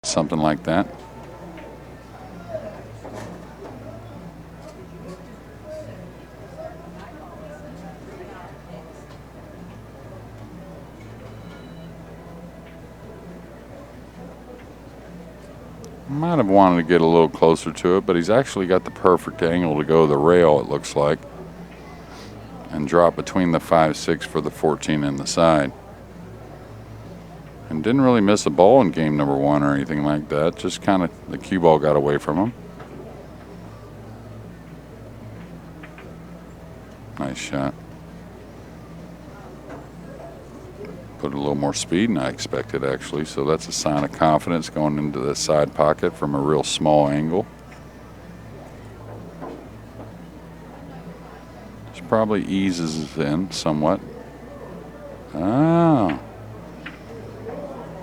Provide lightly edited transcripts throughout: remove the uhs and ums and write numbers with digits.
something like that. Might have wanted to get a little closer to it, but he's actually got the perfect angle to go to the rail, it looks like, and drop between the 5-6 for the 14 in the side. And didn't really miss a ball in game number 1 or anything like that. Just kind of the cue ball got away from him. Nice shot. Put a little more speed than I expected, actually. So that's a sign of confidence going into the side pocket from a real small angle. Which probably eases in somewhat. Oh.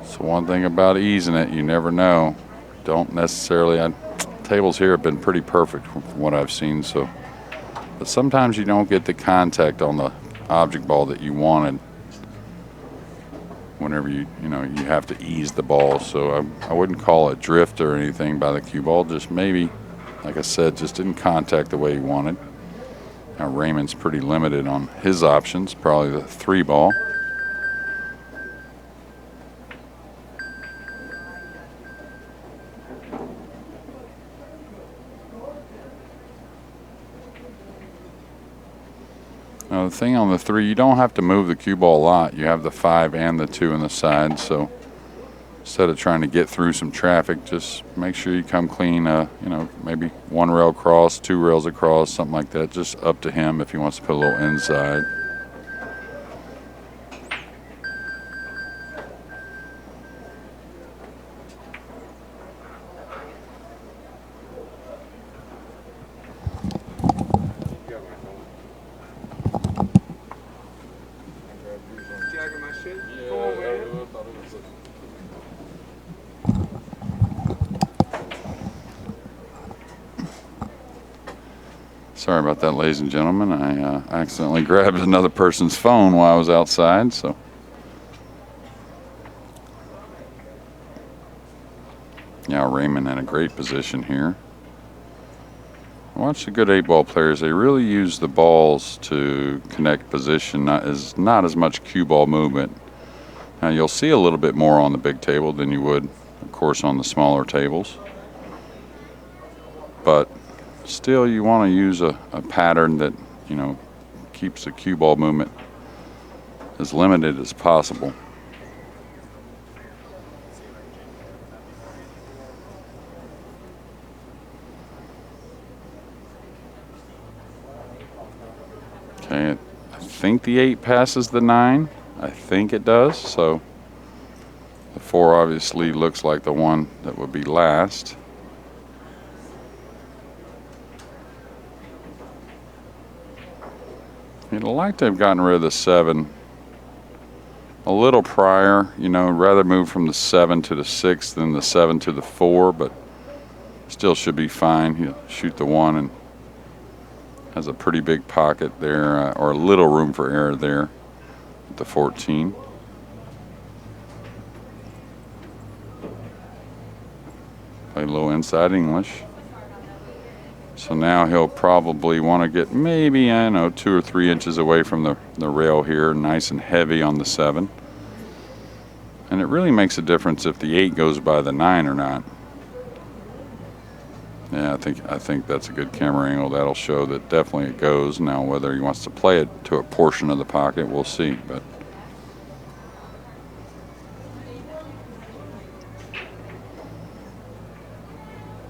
So one thing about easing it, you never know. Don't necessarily. Tables here have been pretty perfect from what I've seen. So, but sometimes you don't get the contact on the object ball that you wanted. Whenever you have to ease the ball. So I wouldn't call it drift or anything by the cue ball. Just maybe, like I said, just didn't contact the way he wanted. Now Raymond's pretty limited on his options. Probably the 3 ball. Now the thing on the 3, you don't have to move the cue ball a lot. You have the 5 and the 2 on the side, so instead of trying to get through some traffic, just make sure you come clean, maybe 1 rail across, 2 rails across, something like that. Just up to him if he wants to put a little inside. Sorry about that, ladies and gentlemen. I accidentally grabbed another person's phone while I was outside, so. Yeah, Raymond in a great position here. Watch the good 8-ball players. They really use the balls to connect position, not as much cue ball movement. Now, you'll see a little bit more on the big table than you would, of course, on the smaller tables. But still, you want to use a pattern that, keeps the cue ball movement as limited as possible. Okay, I think the 8 passes the 9. I think it does. So the 4 obviously looks like the one that would be last. You'd like to have gotten rid of the 7 a little prior, rather move from the 7 to the 6 than the 7 to the 4, but still should be fine. He'll shoot the 1 and has a pretty big pocket there, or a little room for error there with the 14. Play a little inside English. So now he'll probably want to get maybe, 2 or 3 inches away from the rail here, nice and heavy on the 7. And it really makes a difference if the 8 goes by the 9 or not. Yeah, I think that's a good camera angle. That'll show that definitely it goes. Now, whether he wants to play it to a portion of the pocket, we'll see. But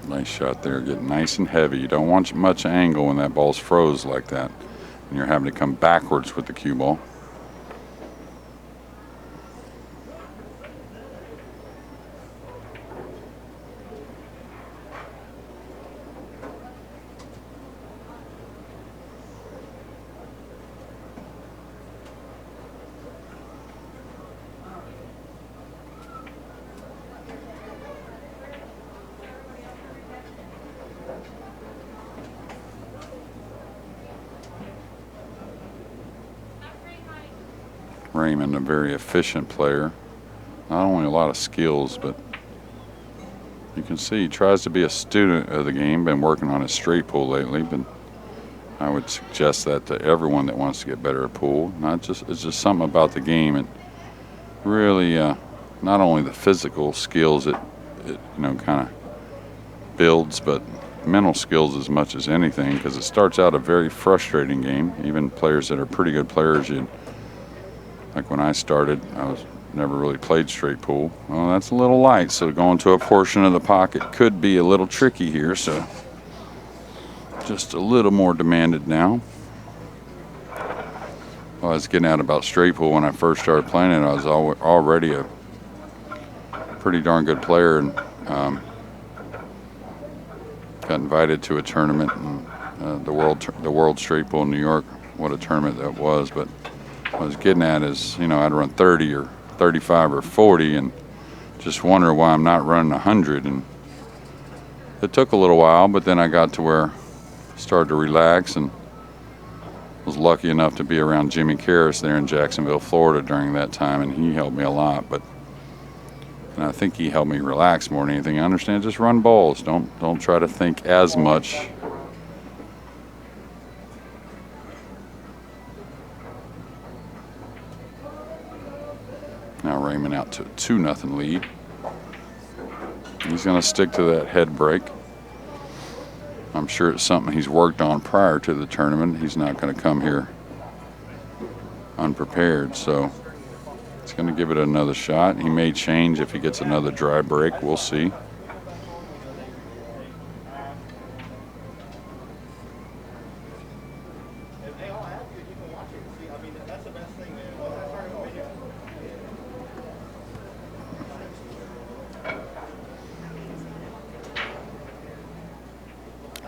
nice shot there, getting nice and heavy. You don't want much angle when that ball's froze like that, and you're having to come backwards with the cue ball. Raymond, a very efficient player. Not only a lot of skills, but You can see he tries to be a student of the game, been working on his straight pool lately, but I would suggest that to everyone that wants to get better at pool. It's just something about the game, and really not only the physical skills it kind of builds, but mental skills as much as anything, because it starts out a very frustrating game. Even players that are pretty good players, like when I started, I was never really played straight pool. Well, that's a little light, so going to a portion of the pocket could be a little tricky here, so just a little more demanded now. Well, I was getting at about straight pool when I first started playing it. I was already a pretty darn good player, and got invited to a tournament in the World Straight Pool in New York. What a tournament that was! But what I was getting at is, I'd run 30 or 35 or 40, and just wonder why I'm not running 100. And it took a little while, but then I got to where I started to relax, and was lucky enough to be around Jimmy Karras there in Jacksonville, Florida during that time, and he helped me a lot. And I think he helped me relax more than anything. I understand, just run balls. Don't try to think as much. Now Raymond out to a 2-0 lead. He's going to stick to that head break. I'm sure it's something he's worked on prior to the tournament. He's not going to come here unprepared, so he's going to give it another shot. He may change if he gets another dry break. We'll see.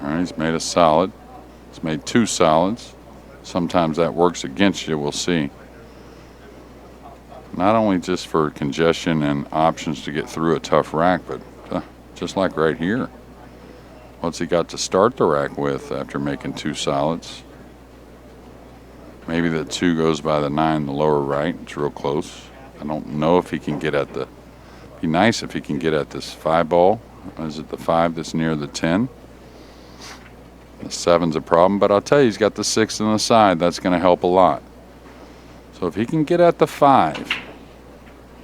All right, he's made a solid. He's made 2 solids. Sometimes that works against you. We'll see. Not only just for congestion and options to get through a tough rack, but just like right here. What's he got to start the rack with after making 2 solids? Maybe the 2 goes by the 9 in the lower right. It's real close. I don't know if he can get at the... Be nice if he can get at this 5 ball. Is it the 5 that's near the 10? The 7's a problem, but I'll tell you, he's got the 6 on the side. That's going to help a lot. So if he can get at the 5,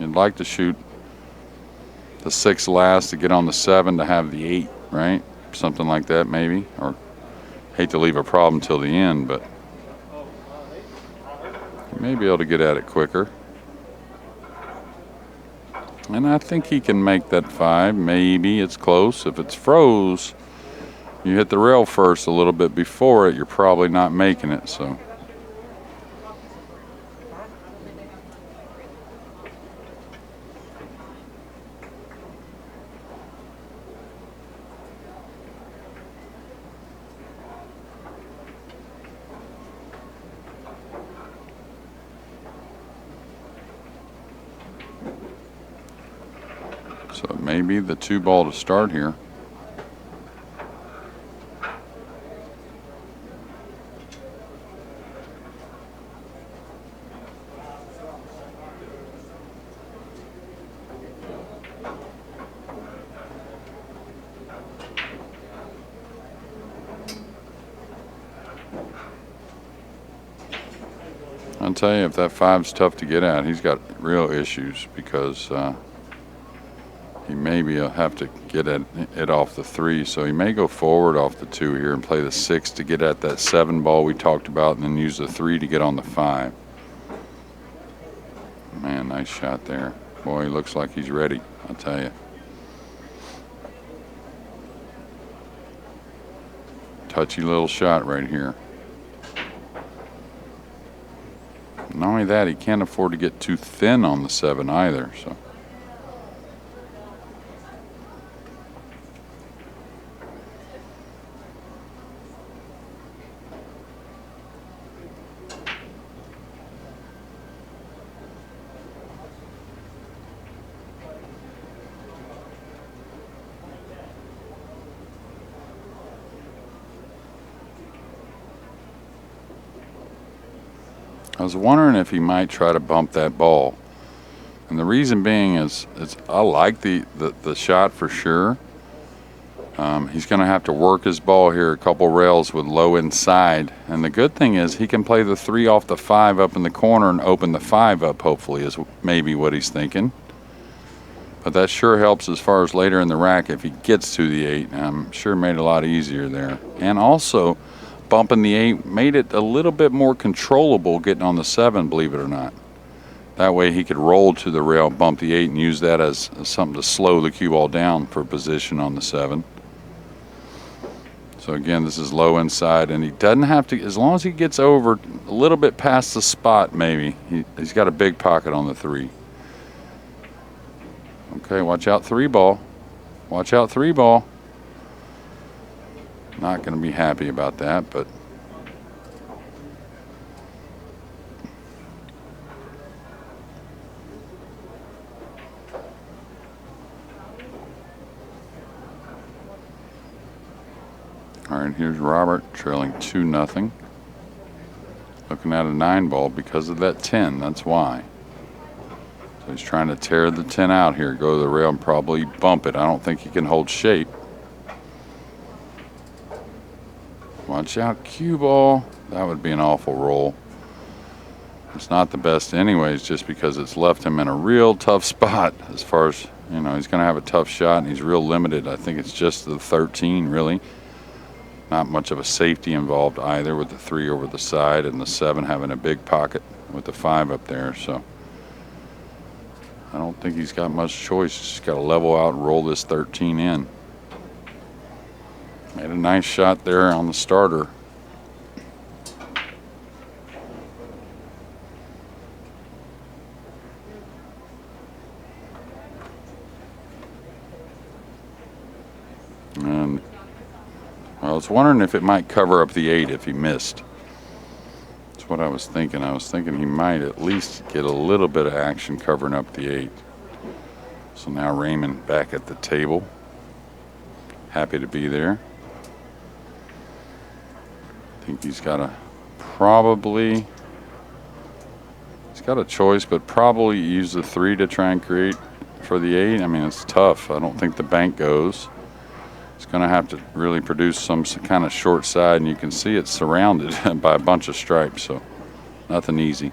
you'd like to shoot the 6 last to get on the 7 to have the 8, right? Something like that maybe. Or hate to leave a problem till the end, but you may be able to get at it quicker. And I think he can make that 5. Maybe it's close. If it's froze, you hit the rail first a little bit before it, you're probably not making it, so. So it may be the 2 ball to start here. I'll tell you, if that 5's tough to get at, he's got real issues, because he maybe will have to get at it off the 3. So he may go forward off the 2 here and play the 6 to get at that 7 ball we talked about, and then use the 3 to get on the 5. Man, nice shot there. Boy, he looks like he's ready, I'll tell you. Touchy little shot right here. Not only that, he can't afford to get too thin on the 7 either, so. I was wondering if he might try to bump that ball. And the reason being is I like the shot for sure, He's going to have to work his ball here a couple rails with low inside. And the good thing is he can play the 3 off the 5 up in the corner and open the 5 up, hopefully, is maybe what he's thinking. But that sure helps as far as later in the rack if he gets to the 8. I'm sure made it a lot easier there. And also, bumping the 8 made it a little bit more controllable getting on the 7, believe it or not. That way he could roll to the rail, bump the 8, and use that as something to slow the cue ball down for position on the 7. So again, this is low inside, and he doesn't have to, as long as he gets over a little bit past the spot maybe, he's got a big pocket on the 3. Okay, watch out 3 ball. Watch out 3 ball. Not going to be happy about that, but all right, here's Robert trailing 2-0. Looking at a 9 ball because of that 10, that's why. So he's trying to tear the 10 out here, go to the rail and probably bump it. I don't think he can hold shape. Watch out, cue ball. That would be an awful roll. It's not the best anyways, just because it's left him in a real tough spot as far as, you know, he's going to have a tough shot and he's real limited. I think it's just the 13, really. Not much of a safety involved either with the 3 over the side and the 7 having a big pocket with the 5 up there. So I don't think he's got much choice. He's just got to level out and roll this 13 in. Made a nice shot there on the starter. And I was wondering if it might cover up the 8 if he missed. That's what I was thinking. I was thinking he might at least get a little bit of action covering up the 8. So now Raymond back at the table. Happy to be there. I think he's got a choice, but probably use the 3 to try and create for the 8. I mean, it's tough. I don't think the bank goes. It's going to have to really produce some kind of short side, and you can see it's surrounded by a bunch of stripes, so nothing easy.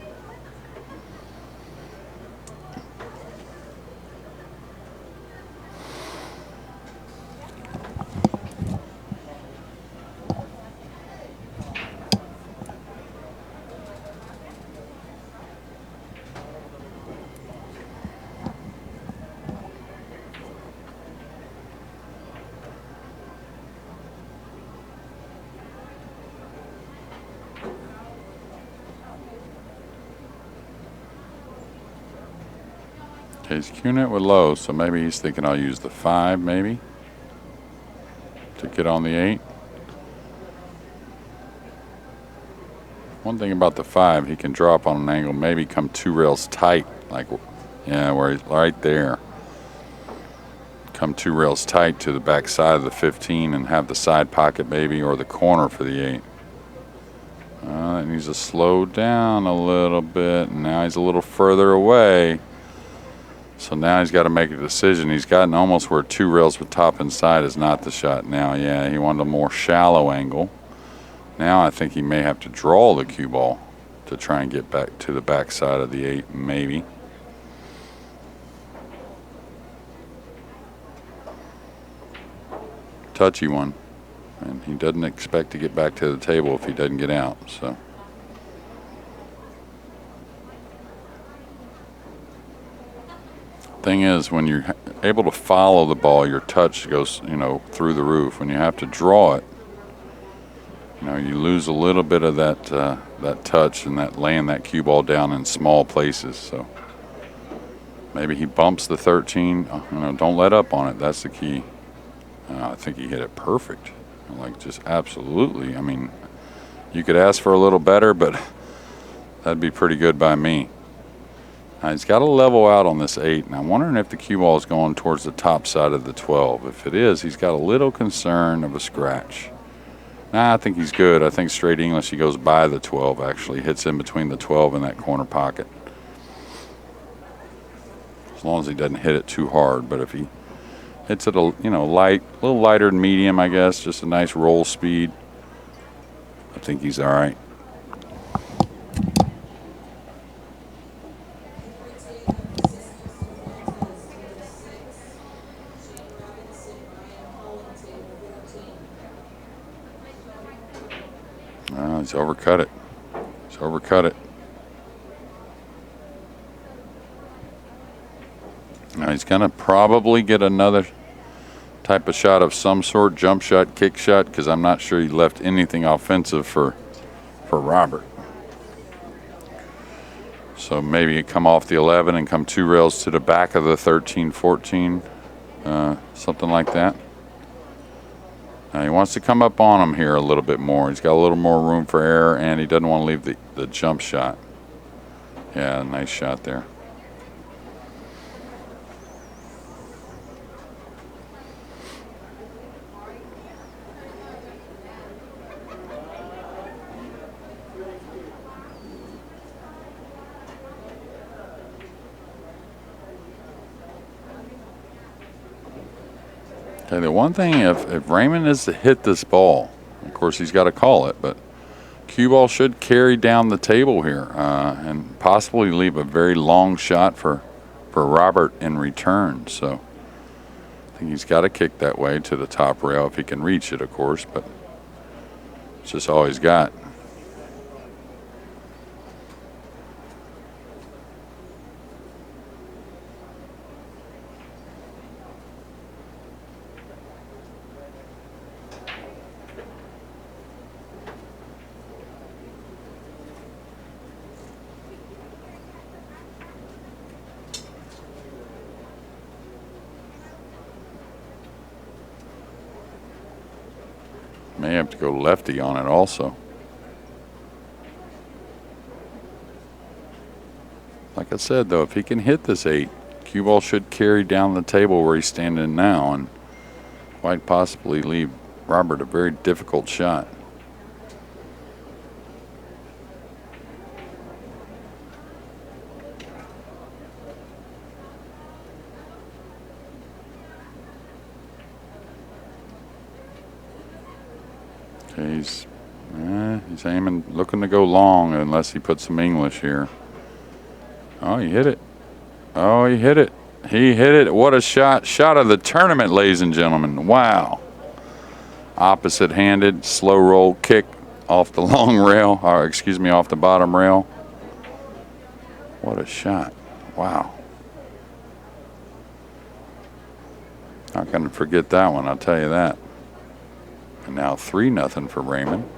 He's cueing it with low, so maybe he's thinking I'll use the 5 maybe to get on the 8. One thing about the 5, he can drop on an angle, maybe come 2 rails tight, like, yeah, where he's right there. Come 2 rails tight to the back side of the 15 and have the side pocket maybe, or the corner for the 8. That needs to slow down a little bit, and now he's a little further away. So now he's got to make a decision. He's gotten almost where 2 rails with top and side is not the shot now. Yeah, he wanted a more shallow angle. Now I think he may have to draw the cue ball to try and get back to the back side of the 8, maybe. Touchy one. And he doesn't expect to get back to the table if he doesn't get out, so. Thing is, when you're able to follow the ball, your touch goes, you know, through the roof. When you have to draw it, you know, you lose a little bit of that that touch and that laying that cue ball down in small places. So maybe he bumps the 13. You know, don't let up on it. That's the key. I think he hit it perfect, like just absolutely. I mean, you could ask for a little better, but that'd be pretty good by me. Now he's got to level out on this 8, and I'm wondering if the cue ball is going towards the top side of the 12. If it is, he's got a little concern of a scratch. Nah, I think he's good. I think straight English, he goes by the 12, actually. Hits in between the 12 and that corner pocket. As long as he doesn't hit it too hard. But if Hits it a light, a little lighter than medium, I guess. Just a nice roll speed. I think he's all right. He's overcut it. He's overcut it. Now he's going to probably get another type of shot of some sort, jump shot, kick shot, because I'm not sure he left anything offensive for Robert. So maybe you come off the 11 and come 2 rails to the back of the 13, 14, something like that. Now he wants to come up on him here a little bit more. He's got a little more room for error, and he doesn't want to leave the jump shot. Yeah, nice shot there. Okay, the one thing, if Raymond is to hit this ball, of course he's got to call it, but cue ball should carry down the table here and possibly leave a very long shot for Robert in return. So I think he's got to kick that way to the top rail if he can reach it, of course, but it's just all he's got. May have to go lefty on it also. Like I said, though, if he can hit this 8, cue ball should carry down the table where he's standing now and quite possibly leave Robert a very difficult shot. He's aiming, looking to go long unless he puts some English here. Oh, he hit it. Oh, he hit it. He hit it. What a shot. Shot of the tournament, ladies and gentlemen. Wow. Opposite-handed, slow roll kick off the long rail, or excuse me, off the bottom rail. What a shot. Wow. Not going to forget that one, I'll tell you that. And now 3-0 for Raymond.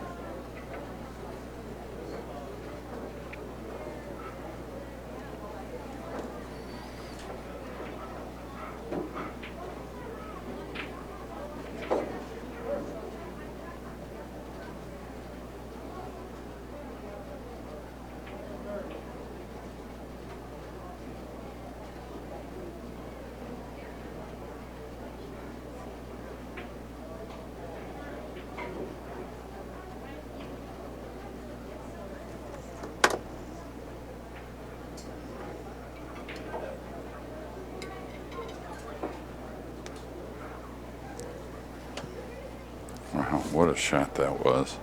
Wow, what a shot that was.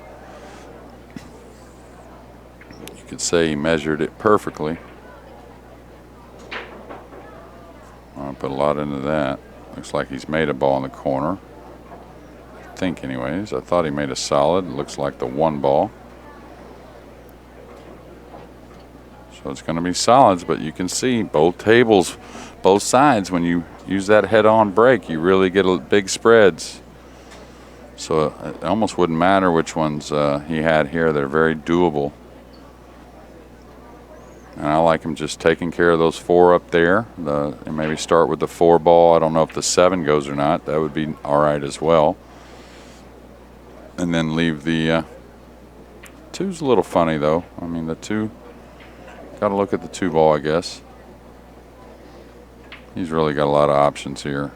You could say he measured it perfectly. I put a lot into that. Looks like he's made a ball in the corner. I think anyways. I thought he made a solid. It looks like the 1 ball. So it's going to be solids, but you can see both tables, both sides, when you use that head-on break, you really get big spreads. So it almost wouldn't matter which ones he had here. They're very doable. And I like him just taking care of those 4 up there. And maybe start with the 4 ball. I don't know if the 7 goes or not. That would be all right as well. And then leave the 2's a little funny, though. I mean, the 2, got to look at the 2 ball, I guess. He's really got a lot of options here.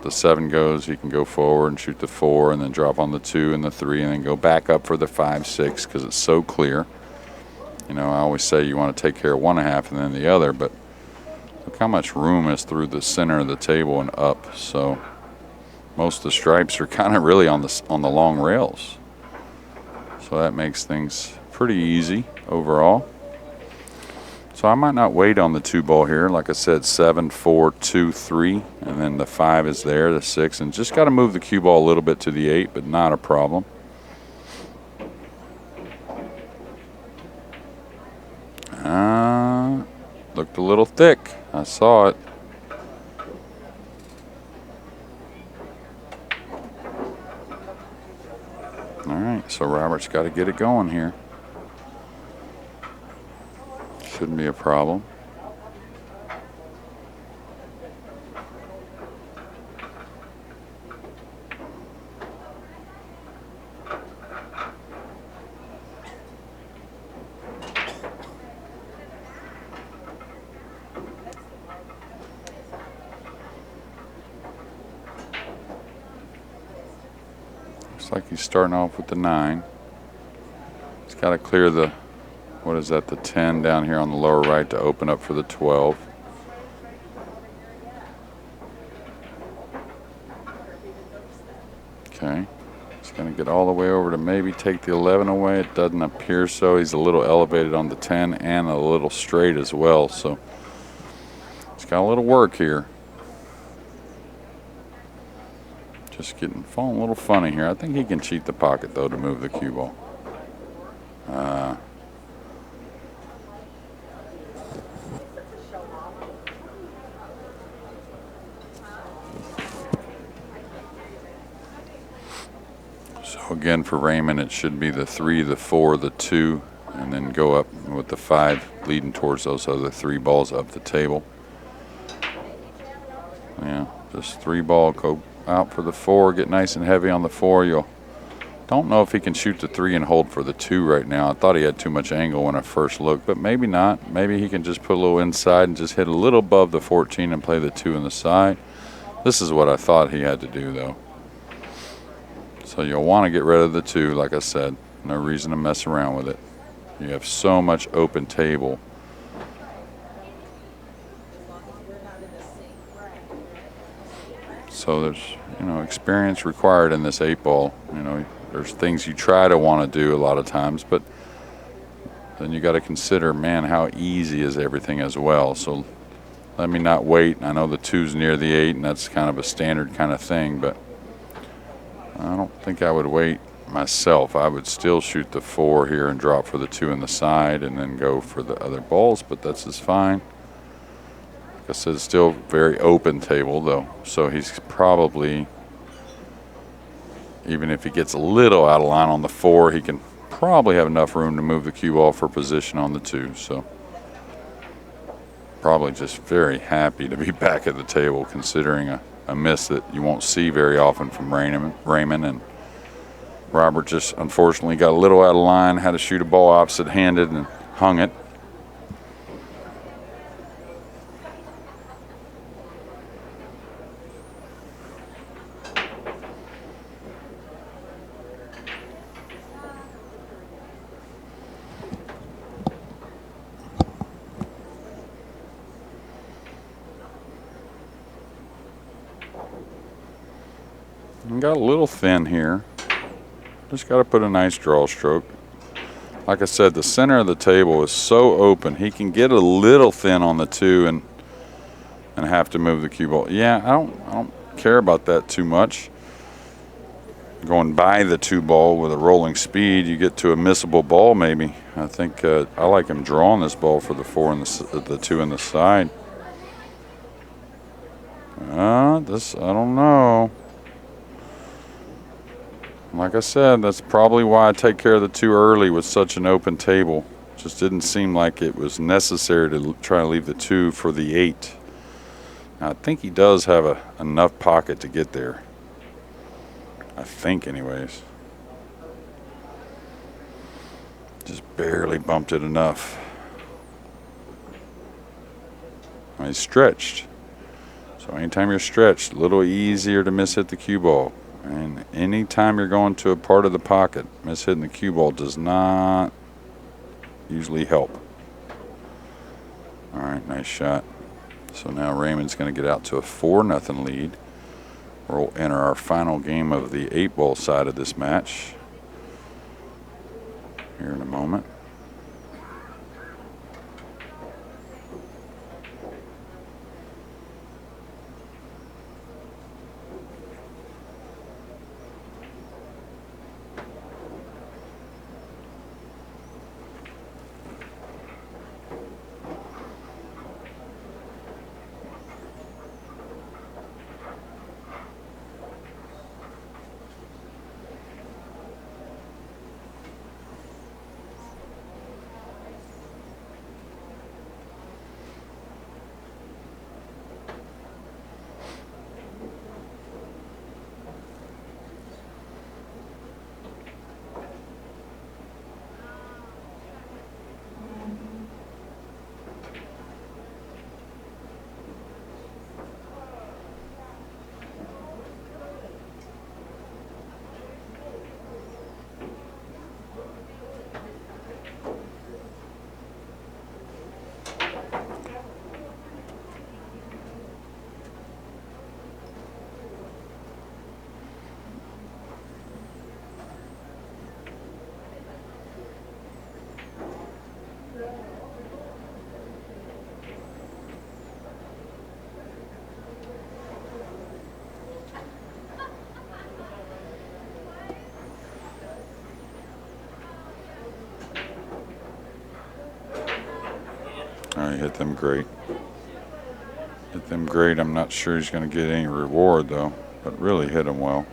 The 7 goes, he can go forward and shoot the 4 and then drop on the 2 and the 3 and then go back up for the 5, 6 because it's so clear. You know, I always say you want to take care of 1.5 and then the other, but look how much room is through the center of the table and up. So most of the stripes are kind of really on the long rails. So that makes things pretty easy overall. So I might not wait on the 2 ball here. Like I said, 7, 4, 2, 3, and then the 5 is there, the 6, and just got to move the cue ball a little bit to the 8, but not a problem. Looked a little thick. I saw it. All right, so Robert's got to get it going here. Shouldn't be a problem. Looks like he's starting off with the 9. He's got to clear the, what is that, the 10 down here on the lower right to open up for the 12. Okay. He's going to get all the way over to maybe take the 11 away. It doesn't appear so. He's a little elevated on the 10 and a little straight as well. So he's got a little work here. Just falling a little funny here. I think he can cheat the pocket, though, to move the cue ball. So again, for Raymond, it should be the 3, the 4, the 2, and then go up with the 5 leading towards those other 3 balls up the table. Yeah, just 3 ball, go out for the 4, get nice and heavy on the 4. Don't know if he can shoot the 3 and hold for the 2 right now. I thought he had too much angle when I first looked, but maybe not. Maybe he can just put a little inside and just hit a little above the 14 and play the 2 in the side. This is what I thought he had to do, though. So you'll want to get rid of the 2, like I said. No reason to mess around with it. You have so much open table. So there's, experience required in this 8 ball. There's things you try to want to do a lot of times, but then you got to consider, man, how easy is everything as well. So let me not wait. I know the 2's near the 8, and that's kind of a standard kind of thing, but I don't think I would wait myself. I would still shoot the 4 here and drop for the 2 in the side and then go for the other balls, but that's just fine. Like I said, it's still very open table, though, so he's probably, even if he gets a little out of line on the 4, he can probably have enough room to move the cue ball for position on the 2. So probably just very happy to be back at the table, considering a miss that you won't see very often from Raymond. And Robert just unfortunately got a little out of line, had to shoot a ball opposite-handed and hung it. And got a little thin here. Just got to put a nice draw stroke. Like I said, the center of the table is so open. He can get a little thin on the 2 and have to move the cue ball. Yeah, I don't care about that too much. Going by the 2 ball with a rolling speed, you get to a missable ball maybe. I think I like him drawing this ball for the 4 and the 2 in the side. I don't know. Like I said, that's probably why I take care of the 2 early with such an open table. Just didn't seem like it was necessary to try to leave the 2 for the 8. Now, I think he does have enough pocket to get there. I think, anyways. Just barely bumped it enough. He's stretched. So anytime you're stretched, a little easier to miss hit the cue ball. And anytime you're going to a part of the pocket, miss hitting the cue ball does not usually help. All right, nice shot. So now Raymond's going to get out to a 4-0 lead. We'll enter our final game of the 8-ball side of this match here in a moment. All right, hit them great. Hit them great. I'm not sure he's going to get any reward, though, but really hit them well.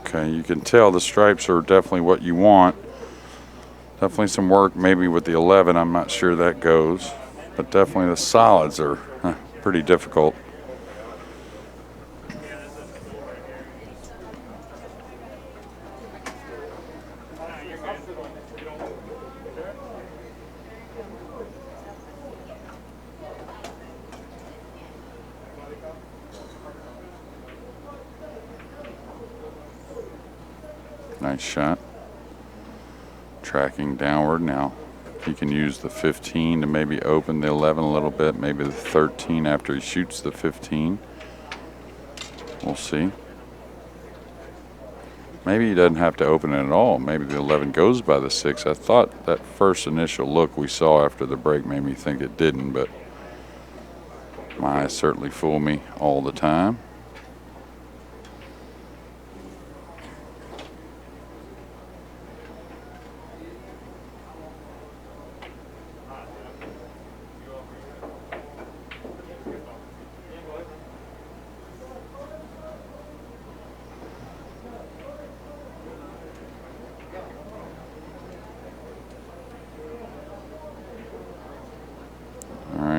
Okay, you can tell the stripes are definitely what you want. Definitely some work maybe with the 11. I'm not sure that goes. But definitely the solids are pretty difficult. Nice shot. Tracking downward now. He can use the 15 to maybe open the 11 a little bit, maybe the 13 after he shoots the 15. We'll see. Maybe he doesn't have to open it at all. Maybe the 11 goes by the 6. I thought that first initial look we saw after the break made me think it didn't, but my eyes certainly fool me all the time.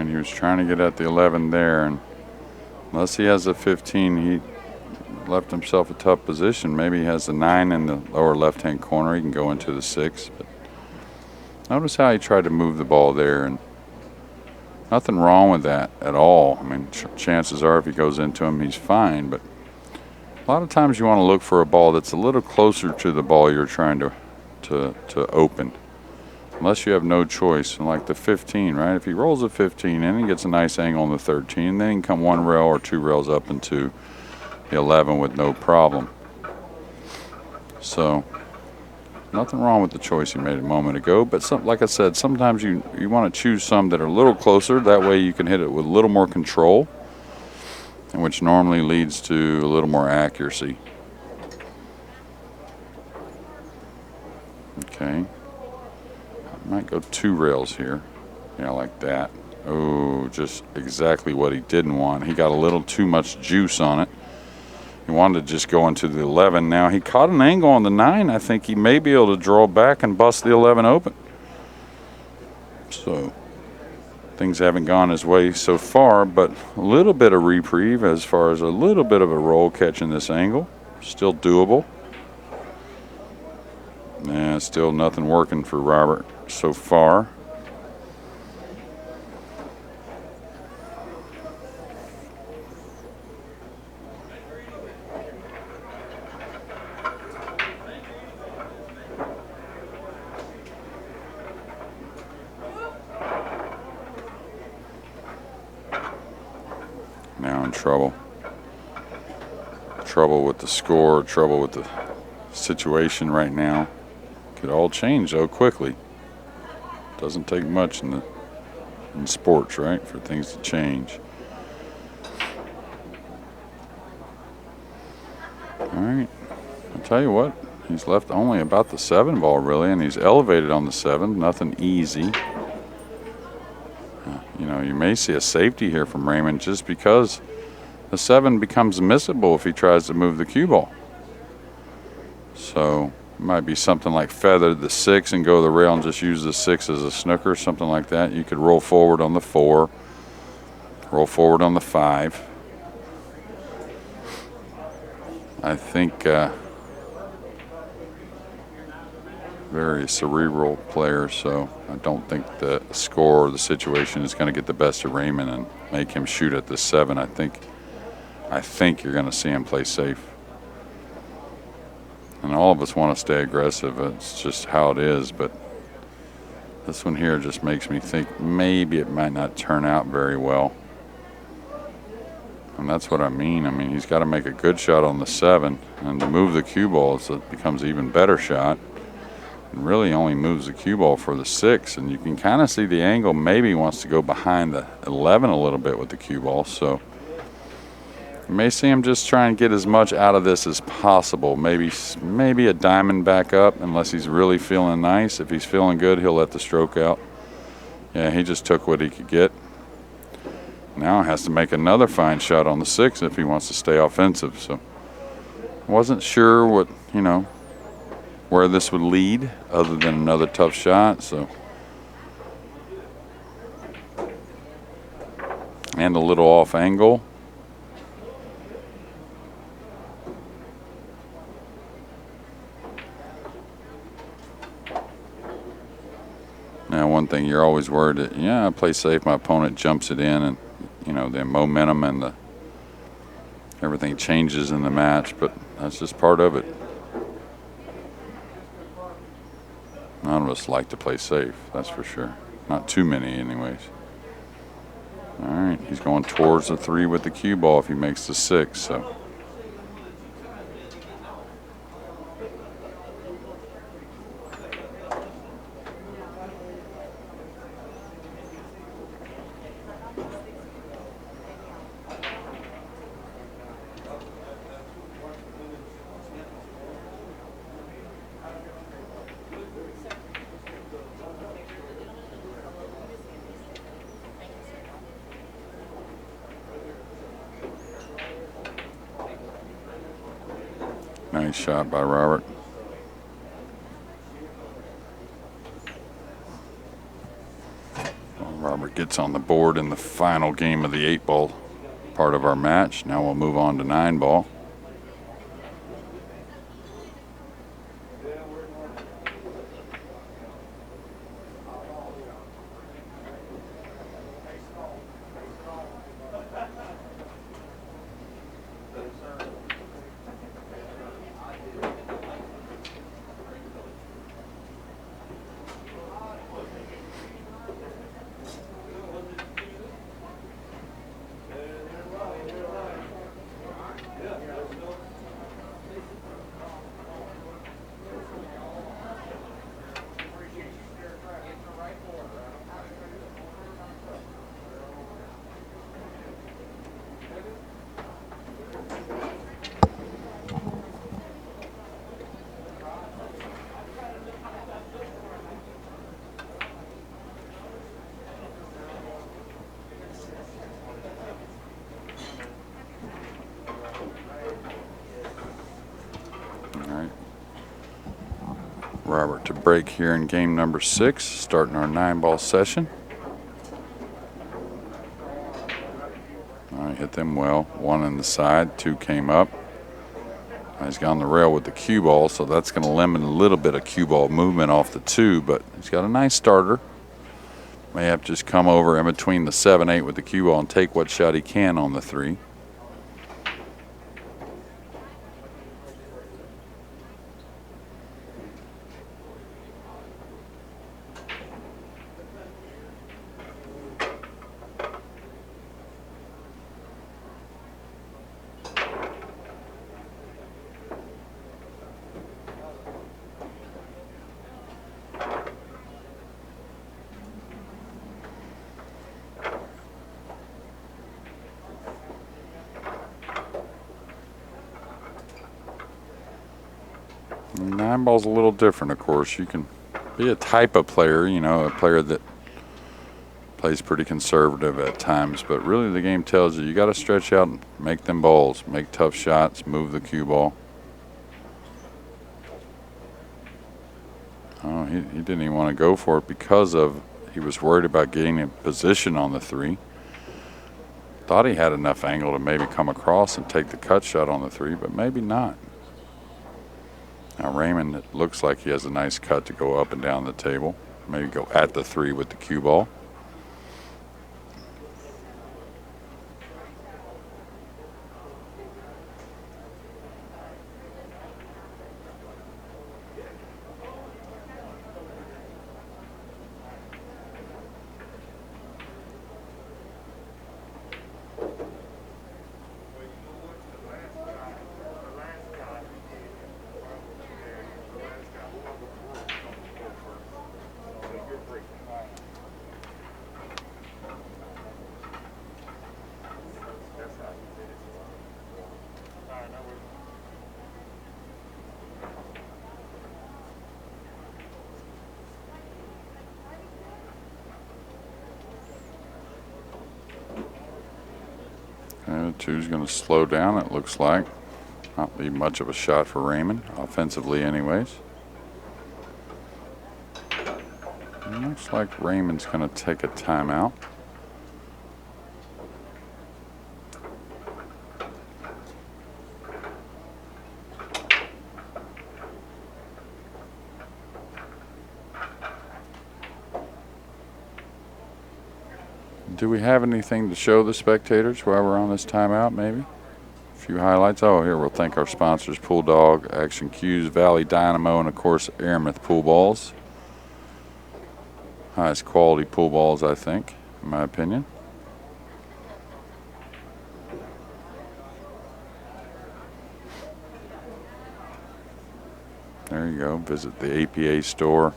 He was trying to get at the 11 there, and unless he has a 15, he left himself a tough position. Maybe he has a 9 in the lower left-hand corner. He can go into the 6. But notice how he tried to move the ball there, and nothing wrong with that at all. I mean, chances are if he goes into him, he's fine. But a lot of times you want to look for a ball that's a little closer to the ball you're trying to open. Unless you have no choice, and like the 15, right? If he rolls a 15 and he gets a nice angle on the 13, then he can come 1 rail or 2 rails up into the 11 with no problem. So nothing wrong with the choice he made a moment ago, but like I said, sometimes you want to choose some that are a little closer. That way you can hit it with a little more control, and which normally leads to a little more accuracy. Okay. Might go 2 rails here. Yeah, like that. Oh, just exactly what he didn't want. He got a little too much juice on it. He wanted to just go into the 11. Now he caught an angle on the 9. I think he may be able to draw back and bust the 11 open. So things haven't gone his way so far, but a little bit of reprieve as far as a little bit of a roll catching this angle. Still doable. Yeah, still nothing working for Robert so far. Now in trouble. Trouble with the score, trouble with the situation right now. Could all change though quickly. Doesn't take much in sports, right, for things to change. All right, I'll tell you what, he's left only about the 7 ball really, and he's elevated on the 7. Nothing easy. You know, you may see a safety here from Raymond just because the 7 becomes missable if he tries to move the cue ball. So it might be something like feather the 6 and go to the rail and just use the 6 as a snooker, something like that. You could roll forward on the 4, roll forward on the 5. I think very cerebral player, so I don't think the score or the situation is going to get the best of Raymond and make him shoot at the 7. I think you're going to see him play safe. And all of us want to stay aggressive. It's just how it is. But this one here just makes me think maybe it might not turn out very well. And that's what I mean. I mean, he's got to make a good shot on the 7. And to move the cue ball, so it becomes an even better shot. And really only moves the cue ball for the 6. And you can kind of see the angle maybe wants to go behind the 11 a little bit with the cue ball. So you may see him just try and get as much out of this as possible. Maybe a diamond back up unless he's really feeling nice. If he's feeling good, he'll let the stroke out. Yeah, he just took what he could get. Now has to make another fine shot on the 6 if he wants to stay offensive. So wasn't sure what, you know, where this would lead other than another tough shot. So and a little off angle. Now, one thing you're always worried that, yeah, I play safe, my opponent jumps it in, and, you know, the momentum and everything changes in the match, but that's just part of it. None of us like to play safe, that's for sure. Not too many, anyways. All right, he's going towards the 3 with the cue ball if he makes the 6, so. Nice shot by Robert. Well, Robert gets on the board in the final game of the 8 ball part of our match. Now we'll move on to 9 ball. Robert to break here in game number 6, starting our 9-ball session. All right, hit them well. 1 in the side, 2 came up. He's got on the rail with the cue ball, so that's going to limit a little bit of cue ball movement off the 2, but he's got a nice starter. May have to just come over in between the 7-8 with the cue ball and take what shot he can on the 3. Nine ball's a little different, of course. You can be a type of player, you know, a player that plays pretty conservative at times, but really the game tells you got to stretch out and make them balls, make tough shots, move the cue ball. Oh, he didn't even want to go for it because he was worried about getting in position on the 3. Thought he had enough angle to maybe come across and take the cut shot on the 3, but maybe not. Now Raymond, it looks like he has a nice cut to go up and down the table. Maybe go at the 3 with the cue ball. Two's going to slow down, it looks like. Not be much of a shot for Raymond, offensively anyways. It looks like Raymond's going to take a timeout. Do we have anything to show the spectators while we're on this timeout, maybe? A few highlights. Oh, here, we'll thank our sponsors, Pool Dog, Action Cues, Valley Dynamo, and, of course, Aramith Pool Balls. Highest quality pool balls, I think, in my opinion. There you go. Visit the APA store.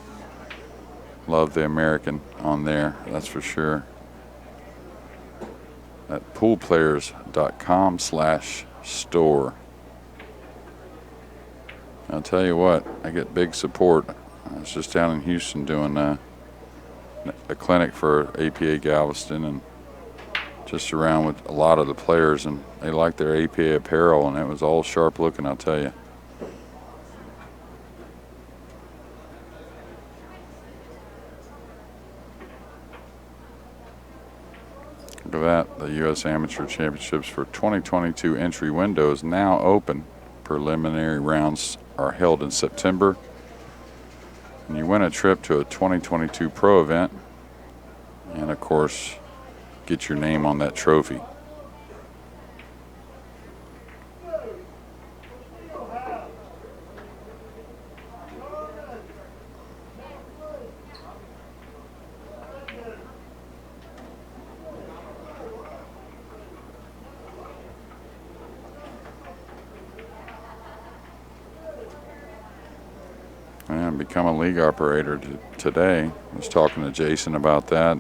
Love the American on there, that's for sure. At poolplayers.com/store. I'll tell you what, I get big support. I was just down in Houston doing a clinic for APA Galveston and just around with a lot of the players, and they liked their APA apparel, and it was all sharp looking, I'll tell you. Look at that, the U.S. Amateur Championships for 2022 entry window is now open. Preliminary rounds are held in September. And you win a trip to a 2022 pro event and, of course, get your name on that trophy. And become a league operator today. I was talking to Jason about that.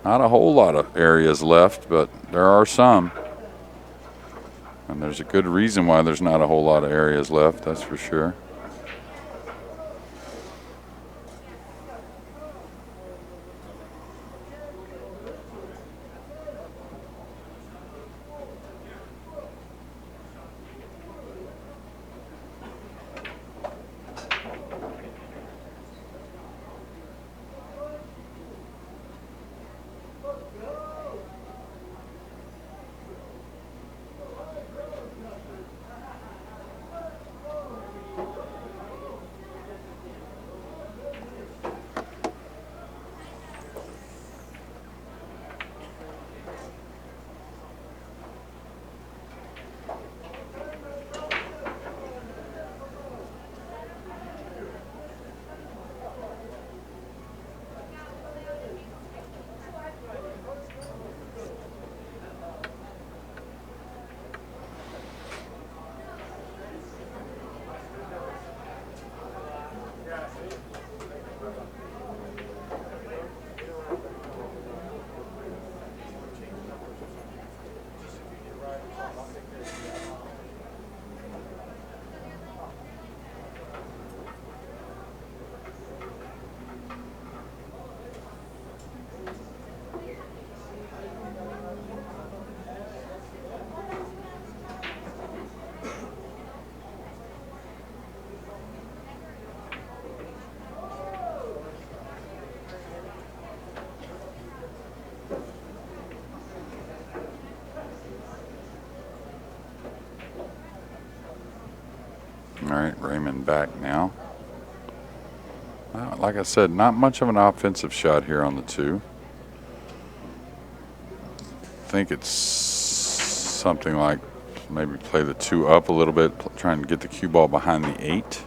Not a whole lot of areas left, but there are some. And there's a good reason why there's not a whole lot of areas left, that's for sure. right, Raymond back now. Like I said, not much of an offensive shot here on the 2. I think it's something like maybe play the 2 up a little bit, trying to get the cue ball behind the 8.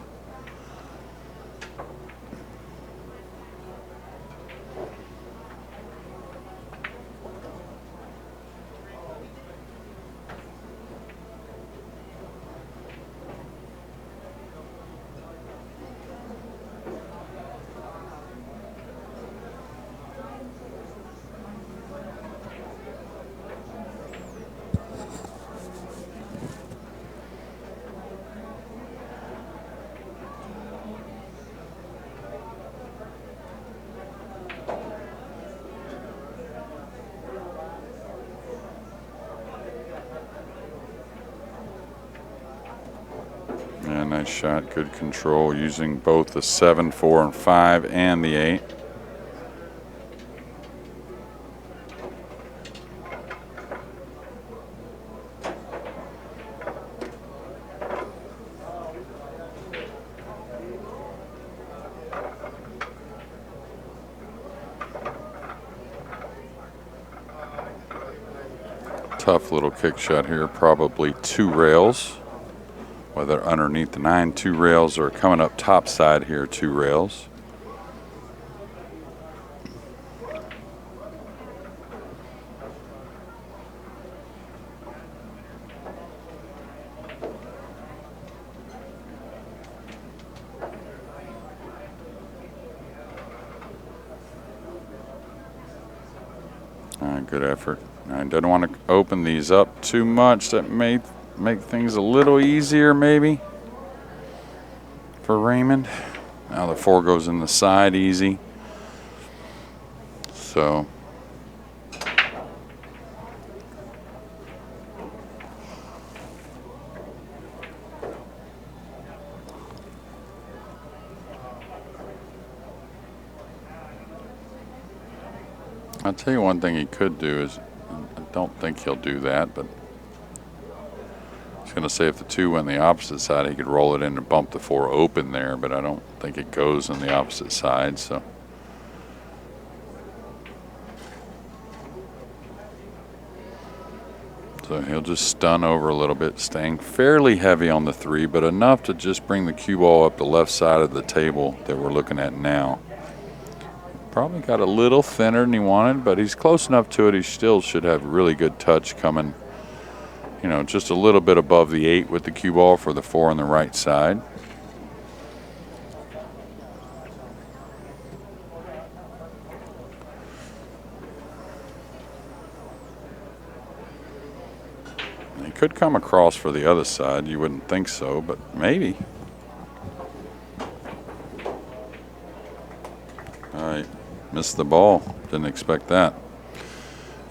Yeah, nice shot, good control, using both the 7, 4, and 5 and the 8. Tough little kick shot here, probably 2 rails. Whether underneath the 9, 2 rails, or coming up top side here, 2 rails. Good effort. I don't want to open these up too much. That may make things a little easier maybe for Raymond. Now the 4 goes in the side easy. So I'll tell you one thing he could do is, I don't think he'll do that, but I was going to say if the 2 went the opposite side, he could roll it in and bump the 4 open there, but I don't think it goes on the opposite side. So he'll just stun over a little bit, staying fairly heavy on the 3, but enough to just bring the cue ball up the left side of the table that we're looking at now. Probably got a little thinner than he wanted, but he's close enough to it. He still should have really good touch coming, you know, just a little bit above the 8 with the cue ball for the 4 on the right side. He could come across for the other side. You wouldn't think so, but maybe. All right. Missed the ball. Didn't expect that.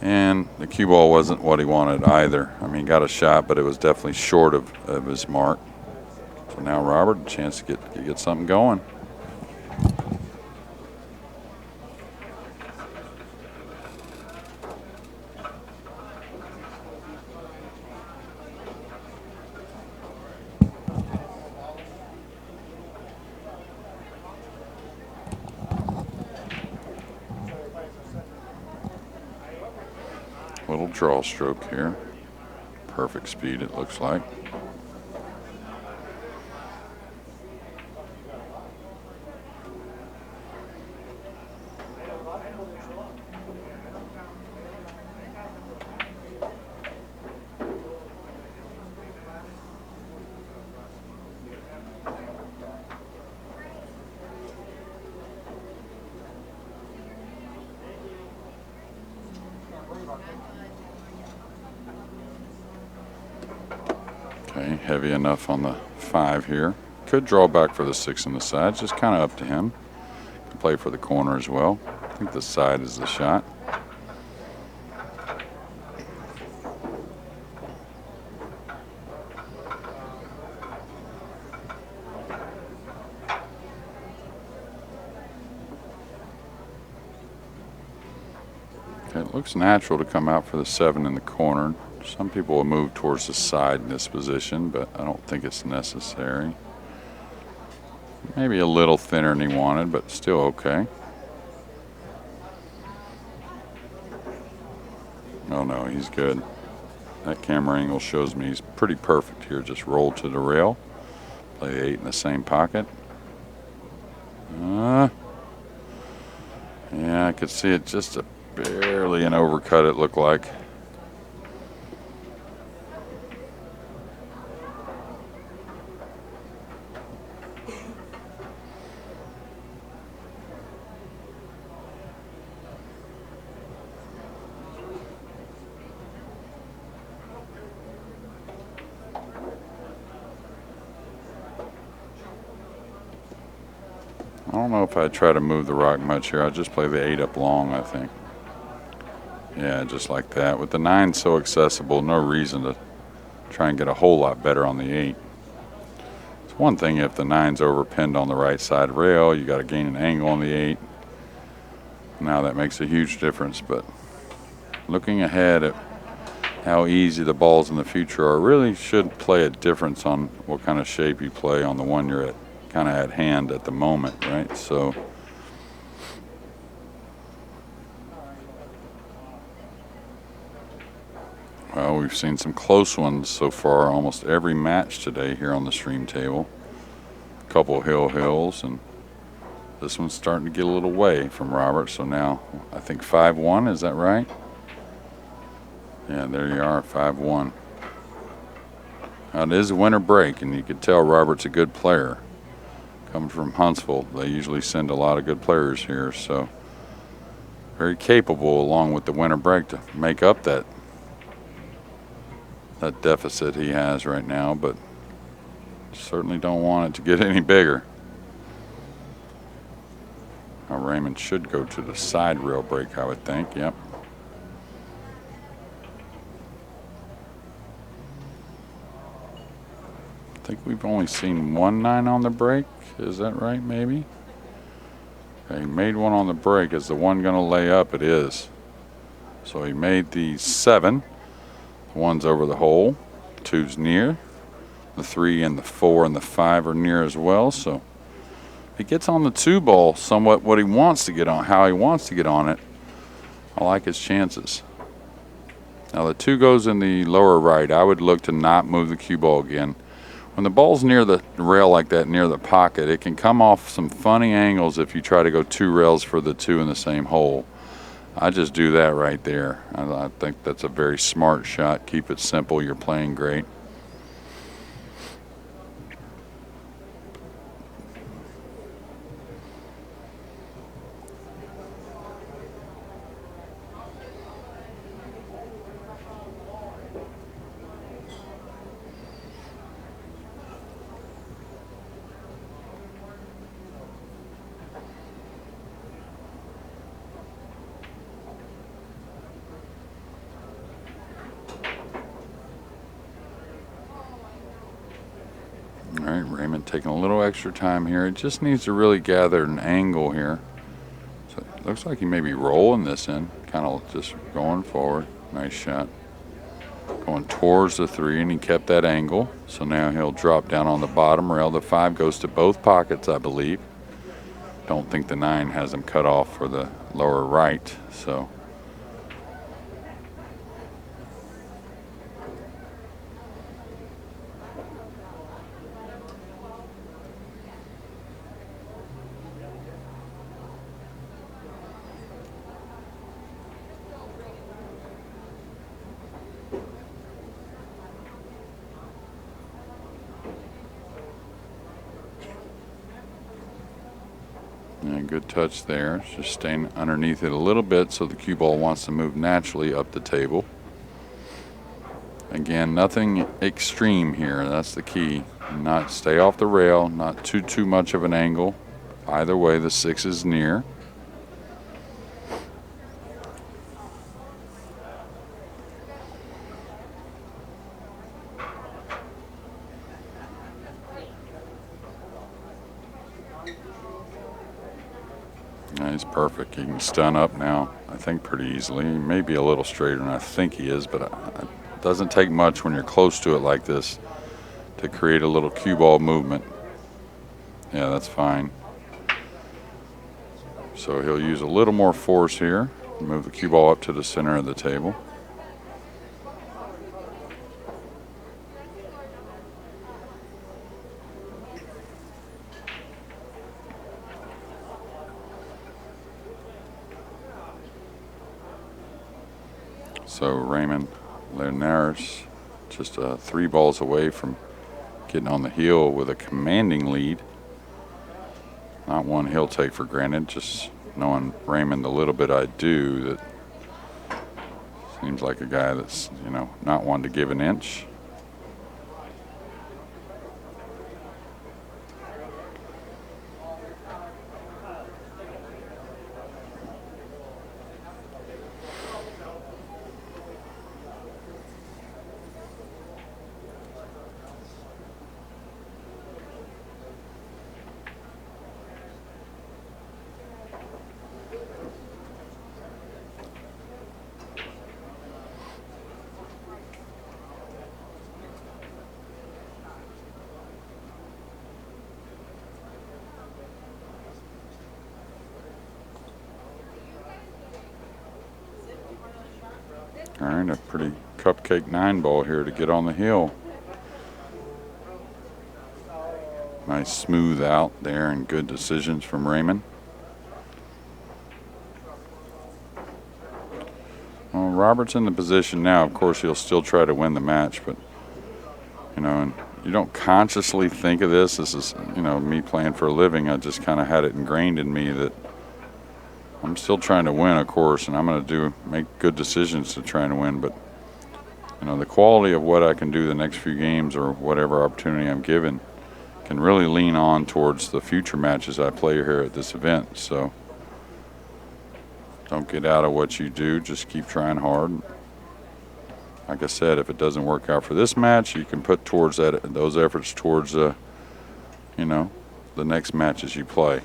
And the cue ball wasn't what he wanted either. I mean, he got a shot, but it was definitely short of his mark. So now Robert, a chance to get something going. Little draw stroke here. Perfect speed, it looks like. Okay, heavy enough on the 5 here. Could draw back for the 6 on the side, just kind of up to him. Can play for the corner as well. I think the side is the shot. Okay, it looks natural to come out for the 7 in the corner. Some people will move towards the side in this position, but I don't think it's necessary. Maybe a little thinner than he wanted, but still okay. Oh no, he's good. That camera angle shows me he's pretty perfect here. Just roll to the rail. Play the 8 in the same pocket. Yeah, I could see it just barely an overcut, it looked like. I don't know if I'd try to move the rock much here. I'd just play the 8 up long, I think. Yeah, just like that. With the 9 so accessible, no reason to try and get a whole lot better on the 8. It's one thing if the 9's overpinned on the right side rail, you got to gain an angle on the 8. Now that makes a huge difference, but looking ahead at how easy the balls in the future are really should play a difference on what kind of shape you play on the one you're at, kind of at hand at the moment, right? So well, we've seen some close ones so far almost every match today here on the stream table. A couple hills, and this one's starting to get a little way from Robert. So now I think 5-1, is that right? Yeah, there you are, 5-1. Now it is a winter break, and you can tell Robert's a good player. Coming from Huntsville, they usually send a lot of good players here, so very capable along with the winter break to make up that deficit he has right now, but certainly don't want it to get any bigger. Now Raymond should go to the side rail break, I would think. Yep. I think we've only seen 1 9 on the break. Is that right, maybe? Okay, he made one on the break. Is the 1 going to lay up? It is. So he made the 7. The 1's over the hole. 2's near. The 3 and the 4 and the 5 are near as well. So if he gets on the 2 ball somewhat what he wants to get on, how he wants to get on it, I like his chances. Now the 2 goes in the lower right. I would look to not move the cue ball again. When the ball's near the rail like that, near the pocket, it can come off some funny angles if you try to go 2 rails for the 2 in the same hole. I just do that right there. I think that's a very smart shot. Keep it simple. You're playing great. All right, Raymond taking a little extra time here. It just needs to really gather an angle here. So it looks like he may be rolling this in, kind of just going forward. Nice shot. Going towards the 3, and he kept that angle. So now he'll drop down on the bottom rail. The 5 goes to both pockets, I believe. Don't think the 9 has him cut off for the lower right, so. Yeah, good touch there. Just staying underneath it a little bit so the cue ball wants to move naturally up the table. Again, nothing extreme here. That's the key. Not stay off the rail, not too much of an angle. Either way, the 6 is near. Yeah, he's perfect. He can stun up now, I think, pretty easily. He may be a little straighter than I think he is, but it doesn't take much when you're close to it like this to create a little cue ball movement. Yeah, that's fine. So he'll use a little more force here. Move the cue ball up to the center of the table. So Raymond Linares just 3 balls away from getting on the hill with a commanding lead. Not one he'll take for granted, just knowing Raymond the little bit I do, that seems like a guy that's, not one to give an inch. All right, a pretty cupcake 9 ball here to get on the hill. Nice smooth out there and good decisions from Raymond. Well, Robert's in the position now. Of course, he'll still try to win the match, but, and you don't consciously think of this. This is, me playing for a living. I just kind of had it ingrained in me that I'm still trying to win, of course, and I'm going to make good decisions to try and win. But, the quality of what I can do the next few games or whatever opportunity I'm given can really lean on towards the future matches I play here at this event. So don't get out of what you do. Just keep trying hard. Like I said, if it doesn't work out for this match, you can put towards those efforts towards, the next matches you play.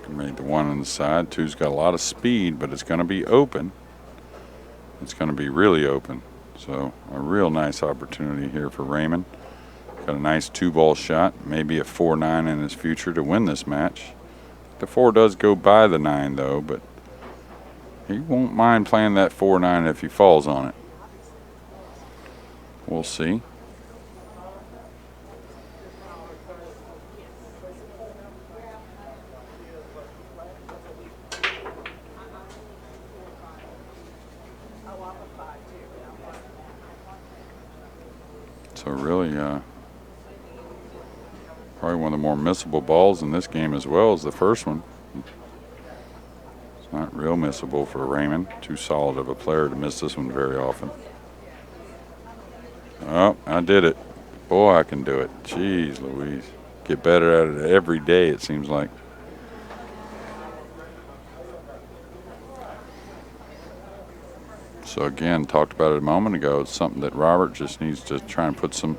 Made the 1 on the side. 2's got a lot of speed, but it's going to be open. It's going to be really open. So a real nice opportunity here for Raymond. Got a nice 2-ball shot, maybe a 4-9 in his future to win this match. The 4 does go by the 9 though, but he won't mind playing that 4-9 if he falls on it. We'll see. So really, probably one of the more missable balls in this game as well as the first one. It's not real missable for Raymond. Too solid of a player to miss this one very often. Oh, I did it. Boy, I can do it. Jeez Louise. Get better at it every day, it seems like. So again, talked about it a moment ago. It's something that Robert just needs to try and put some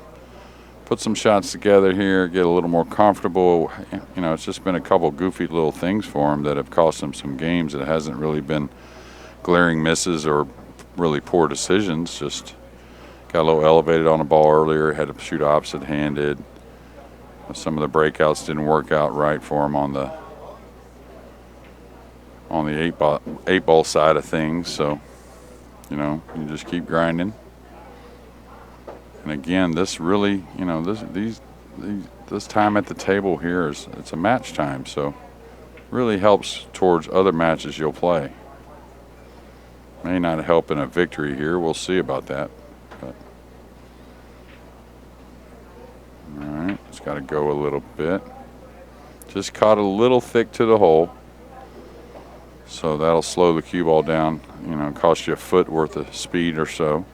shots together here, get a little more comfortable. It's just been a couple goofy little things for him that have cost him some games. It hasn't really been glaring misses or really poor decisions. Just got a little elevated on the ball earlier, had to shoot opposite-handed. Some of the breakouts didn't work out right for him on the 8-ball side of things. So, you just keep grinding. And again, this really, this time at the table here it's a match time, so really helps towards other matches you'll play. May not help in a victory here. We'll see about that. But all right, it's got to go a little bit. Just caught a little thick to the hole. So that'll slow the cue ball down, cost you a foot worth of speed or so.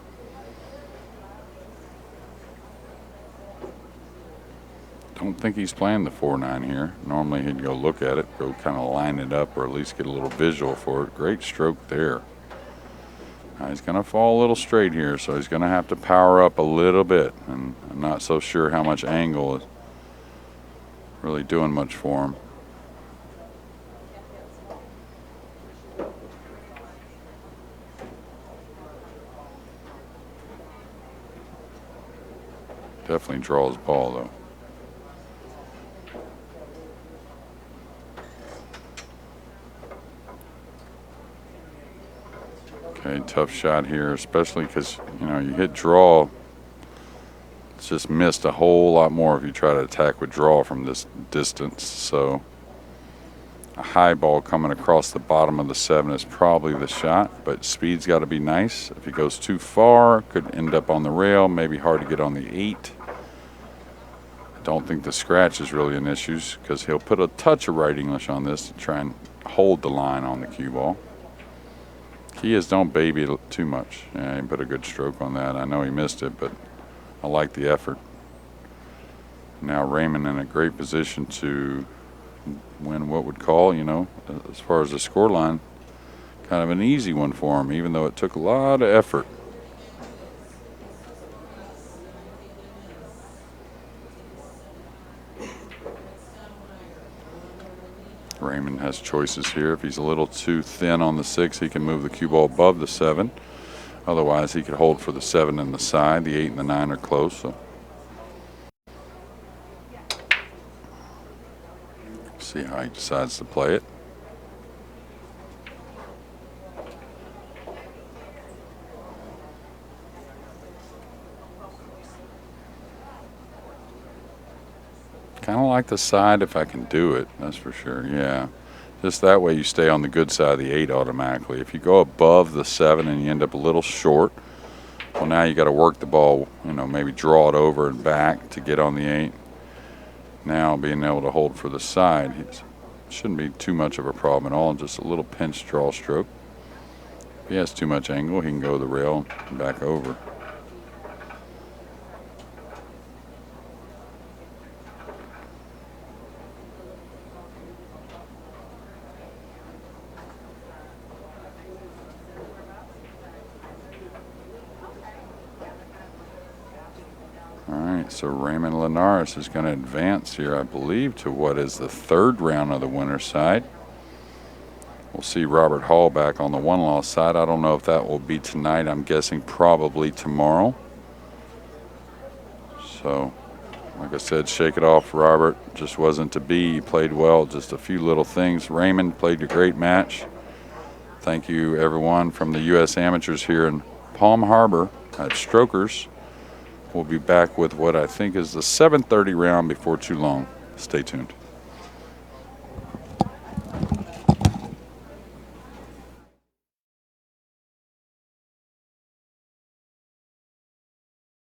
Don't think he's playing the 4-9 here. Normally he'd go look at it, go kind of line it up, or at least get a little visual for it. Great stroke there. Now he's going to fall a little straight here, so he's going to have to power up a little bit. And I'm not so sure how much angle really doing much for him. Definitely draws ball though. Okay, tough shot here, especially because, you know, you hit draw. It's just missed a whole lot more if you try to attack with draw from this distance. So a high ball coming across the bottom of the 7 is probably the shot, but speed's got to be nice. If he goes too far, could end up on the rail, maybe hard to get on the 8. I don't think the scratch is really an issue because he'll put a touch of right English on this to try and hold the line on the cue ball. Key is don't baby it too much. Yeah, he put a good stroke on that. I know he missed it, but I like the effort. Now Raymond in a great position to win what would call, you know, as far as the score line, kind of an easy one for him, even though it took a lot of effort. Raymond has choices here. If he's a little too thin on the 6, he can move the cue ball above the 7. Otherwise, he could hold for the 7 and the side. The 8 and the 9 are close. So see how he decides to play it. Kind of like the side if I can do it, that's for sure, yeah. Just that way you stay on the good side of the 8 automatically. If you go above the 7 and you end up a little short, well, now you got to work the ball, you know, maybe draw it over and back to get on the 8. Now being able to hold for the side, shouldn't be too much of a problem at all, just a little pinch draw stroke. If he has too much angle, he can go the rail and back over. So Raymond Linares is going to advance here, I believe, to what is the 3rd round of the winner's side. We'll see Robert Hall back on the 1-loss side. I don't know if that will be tonight. I'm guessing probably tomorrow. So, like I said, shake it off, Robert. Just wasn't to be. You played well, just a few little things. Raymond played a great match. Thank you, everyone, from the U.S. Amateurs here in Palm Harbor at Strokers. We'll be back with what I think is the 7:30 round before too long. Stay tuned.